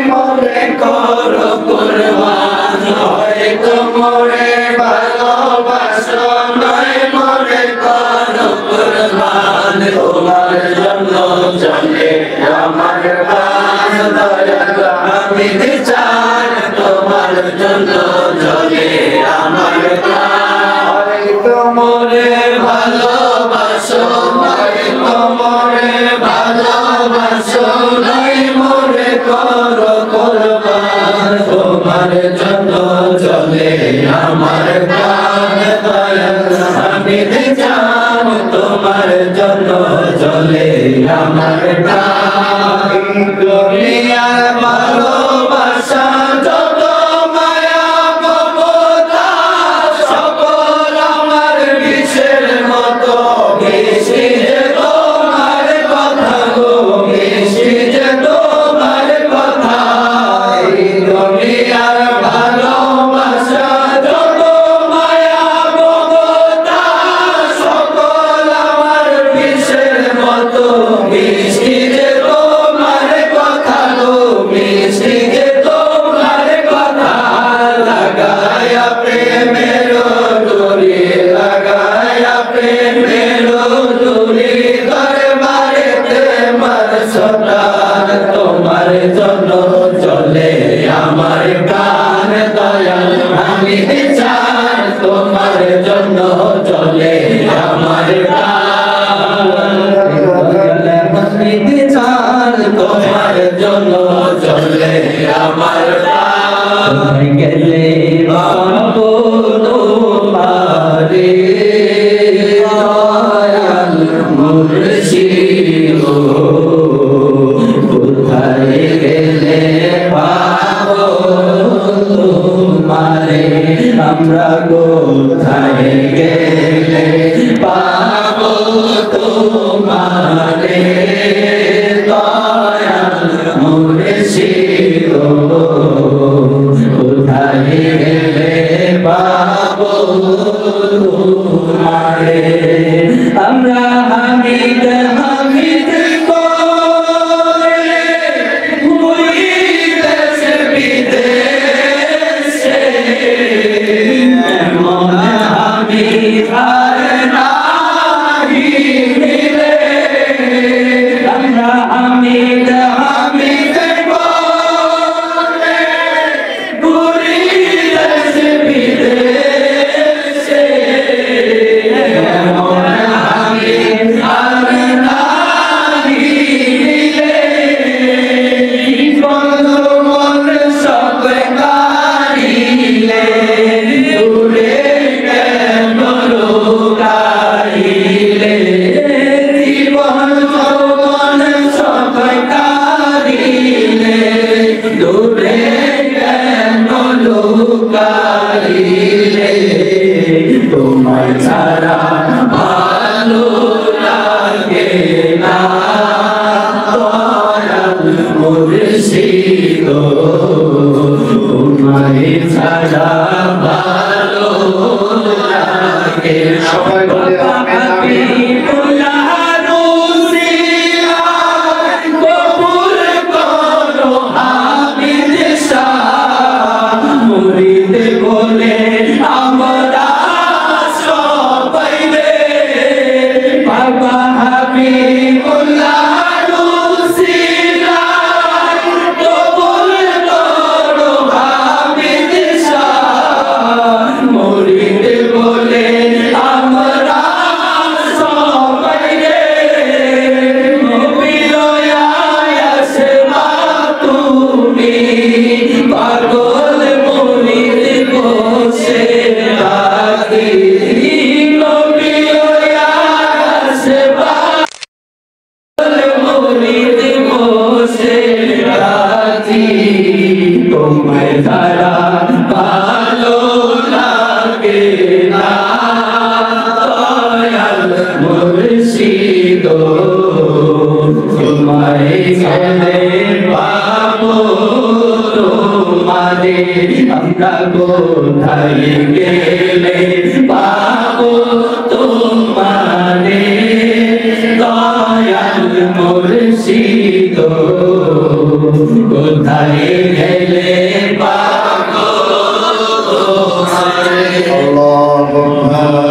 মোরে করো কুরবান হয়তো মোরে ভালোবাসো নয় মোরে করো কুরবান তোমার জন্য চলে আমার প্রাণ দয়াল হামিদ চাঁদ তোমার জন্য চলে আমার প্রাণ হয়তো মোরে ভালোবাসো হয়তো মোরে ভালোবাসো নয় মোরে করো কুরবান তোমার জন্য চলে আমার প্রাণ দয়াল হামিদ চাঁদ তোমার জন্য চলে আমার প্রাণ দুনিয়ার ভালোবাসা যত মায়া মমতা সকল আমার বিষের মতো বেশি যে তোমার কথা গো বেশি যে তোমার কথা দুনিয়ার ভালোবাসা যত মায়া মমতা সকল আমার বিষের মতো বেশি যে তোমার কথা গো বেশি যে তোমার কথা লাগায়া প্রেমের ডোরি লাগায়া প্রেমের ডোরি দরবারেতে মার সদান তোমার জন্য চলে আমার প্রাণ দয়াল হামিদ চাঁদ তোমার জন্য চলে আমার প্রাণ হামিদ চাঁদ তোমার জন্য চলে আমার প্রাণ গেলে বাবু তোমারে দয়াল মুর্শিদ কোথায় গেলে পাবো তোমারে আমরা কোথায় গেলে পাবো তোমারে দয়াল মুর্শিদ কোথায় গেলে পাবো তোমারে আমরা হামিদ হামিদ করে ঘুরি দেশে বিদেশে এমন হামিদ আর নাহি মিলে আমরা হামিদ হামিদ করে ঘুরি দেশে বিদেশে এমন হামিদ আর নাহি মিলে বন্ধু মন সব কারিলে দূরে কেন লুকাইলে জীবন যৌবন সব কারিলে দূরে কেন লুকাইলে তোমায় ছাড়া ভালো লাগে না দয়াল মুর্শিদ তোমায় ছাড়া ভালো লাগে সবাই বলে কবুল করো হামিদ শাহ মুরিদ বলে আমরা সবাই রে বাবা হাবিবুল্লাহ কবুল করো হামিদ শাহ মুরিদ বলে আমরা সবাই রে আসবা তুমি পাগল মুরিদ বসে রাখি আসবা মুরিদ বসে রাখি তোমায় ছাড়া ভালো লাগে না দয়াল মুর্শিদ তোমায় গেলে পাবো তোমারে আমরা কোথায় গেলে পাবো তোমারে দয়াল মুর্শিদ কোথায় গেলে পাবো তোমায়। আল্লাহুম্মা